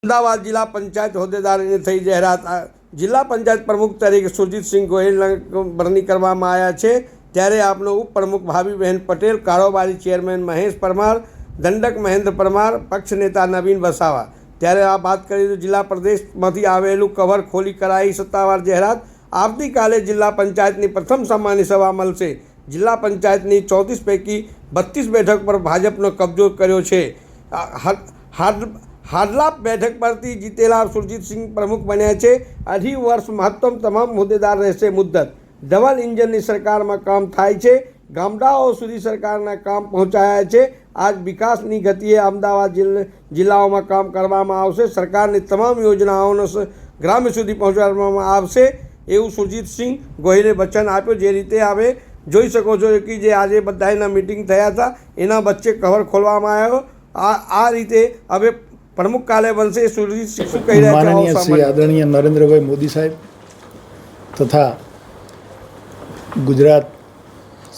અમદાવાદ જિલ્લા પંચાયત હોદ્દેદારોની થઈ જાહેરાત। જિલ્લા પંચાયત પ્રમુખ તરીકે સુરજીતસિંહ ગોહિલના વરણી કરવામાં આવ્યા છે। ત્યારે આપનો ઉપપ્રમુખ ભાભીબેન પટેલ, કારોબારી ચેરમેન મહેશ પરમાર, દંડક મહેન્દ્ર પરમાર, પક્ષ નેતા નવીન વસાવા। ત્યારે આ વાત કરી તો જિલ્લા પ્રદેશમાંથી આવેલું કવર ખોલી કરાઈ સત્તાવાર જાહેરાત। આવતીકાલે જિલ્લા પંચાયતની પ્રથમ સામાન્ય સભા મળશે। જિલ્લા પંચાયતની 34 પૈકી 32 બેઠક પર ભાજપનો કબજો કર્યો છે। હાડલા બેઠક પરથી જીતેલા સુરજીતસિંહ પ્રમુખ બન્યા છે। 2.5 વર્ષ મહત્તમ તમામ હોદ્દેદાર રહેશે મુદ્દત। ડબલ ઇન્જનની સરકારમાં કામ થાય છે। ગામડાઓ સુધી સરકારના કામ પહોંચાયા છે। આજ વિકાસની ગતિએ અમદાવાદ જિલ્લાઓમાં કામ કરવામાં આવશે। સરકારની તમામ યોજનાઓનો ગ્રામ્ય સુધી પહોંચાડવામાં આવશે એવું સુરજીતસિંહ ગોહિલે વચન આપ્યું। જે રીતે હવે જોઈ શકો છો કે જે આજે બધાના મિટિંગ થયા હતા એના વચ્ચે કવર ખોલવામાં આવ્યો। આ રીતે હવે प्रमुख काले बनसे सुरजीतसिंह શું કહી રહ્યા છે? माननीय श्री आदरणीय नरेंद्रभाई मोदी साहेब तथा गुजरात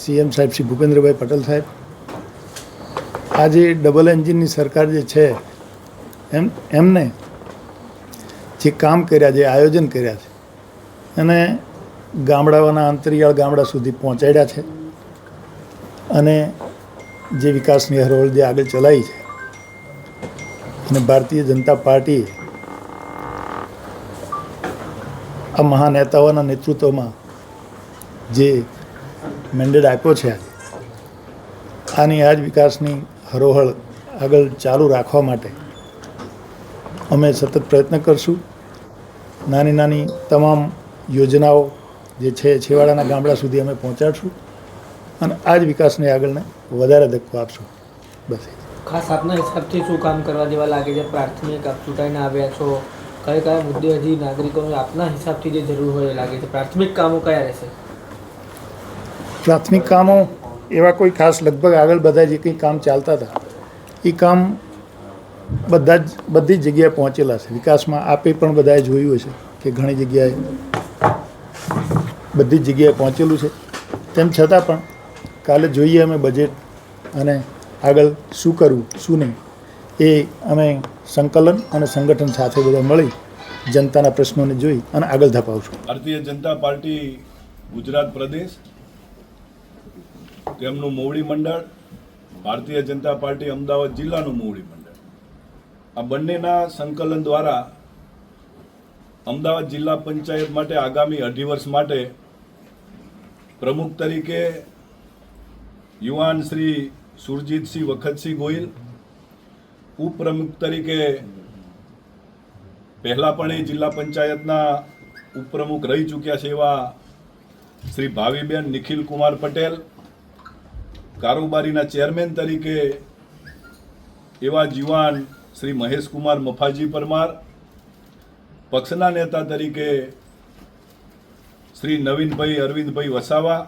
सीएम साहेब श्री भूपेन्द्रभाई पटेल साहेब आज डबल एंजिननी सरकार जे छे एमने जे काम कर्या, जे आयोजन कर्या छे अने गामडाओना अंतरियाळ गामडा सुधी पहोंचाड्या छे अने जे विकासनी हरोळ जे आगळ चलाई छे અને ભારતીય જનતા પાર્ટી આ મહાનેતાઓના નેતૃત્વમાં જે મેન્ડેટ આપ્યો છે આની આ જ વિકાસની હરોહળ આગળ ચાલુ રાખવા માટે અમે સતત પ્રયત્ન કરશું। નાની નાની તમામ યોજનાઓ જે છે છેવાડાના ગામડા સુધી અમે પહોંચાડશું અને આ જ વિકાસને આગળને વધારે ધક્કો આપશું। બસ ખાસ આપના હિસાબથી શું કામ કરવા જેવા લાગે છે? પ્રાથમિક આપ ચૂંટાઈને આવ્યા છો, કયા કયા મુદ્દે હજી નાગરિકોને આપના હિસાબથી જે જરૂર હોય એ લાગે છે? પ્રાથમિક કામો કયા રહેશે? પ્રાથમિક કામો એવા કોઈ ખાસ લગભગ આગળ બધા જે કંઈ કામ ચાલતા હતા એ કામ બધી જ જગ્યાએ પહોંચેલા છે। વિકાસમાં આપે પણ બધાએ જોયું હશે કે ઘણી જગ્યાએ બધી જ જગ્યાએ પહોંચેલું છે। તેમ છતાં પણ કાલે જોઈએ અમે બજેટ અને આગળ શું કરવું શું નહીં એ અમે સંકલન અને સંગઠન સાથે બધા મળી જનતાના પ્રશ્નોને જોઈ અને આગળ ધપાવશું। ભારતીય જનતા પાર્ટી ગુજરાત પ્રદેશ, તેમનું મોવડી મંડળ, ભારતીય જનતા પાર્ટી અમદાવાદ જિલ્લાનું મોવડી મંડળ, આ બંનેના સંકલન દ્વારા અમદાવાદ જિલ્લા પંચાયત માટે આગામી 2.5 વર્ષ માટે પ્રમુખ તરીકે યુવાન શ્રી સુરજીતસિંહ વખતસિંહ ગોહિલ, ઉપપ્રમુખ તરીકે પહેલા પણ એ જિલ્લા પંચાયતના ઉપપ્રમુખ રહી ચૂક્યા છે એવા શ્રી ભાભીબેન નિખિલ કુમાર પટેલ, કારોબારીના ચેરમેન તરીકે એવા યુવાન શ્રી મહેશ કુમાર મફાજી પરમાર, પક્ષના નેતા તરીકે શ્રી નવીનભાઈ અરવિંદભાઈ વસાવા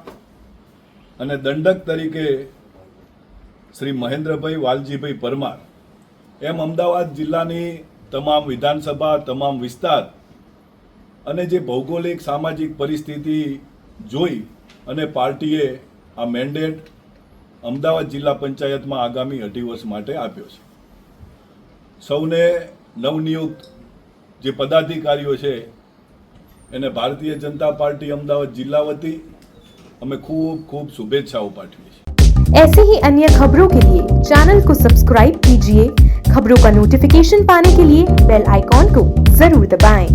અને દંડક તરીકે શ્રી મહેન્દ્રભાઈ વાલજીભાઈ પરમાર, એમ અમદાવાદ જિલ્લાની તમામ વિધાનસભા, તમામ વિસ્તાર અને જે ભૌગોલિક સામાજિક પરિસ્થિતિ જોઈ અને પાર્ટીએ આ મેન્ડેટ અમદાવાદ જિલ્લા પંચાયતમાં આગામી 2.5 વર્ષ માટે આપ્યો છે। સૌને નવનિયુક્ત જે પદાધિકારીઓ છે એને ભારતીય જનતા પાર્ટી અમદાવાદ જિલ્લા વતી અમે खूब खूब शुभेच्छाओं पाठवी। ऐसे ही अन्य खबरों के लिए चैनल को सब्सक्राइब कीजिए। खबरों का नोटिफिकेशन पाने के लिए बेल आइकॉन को जरूर दबाएं।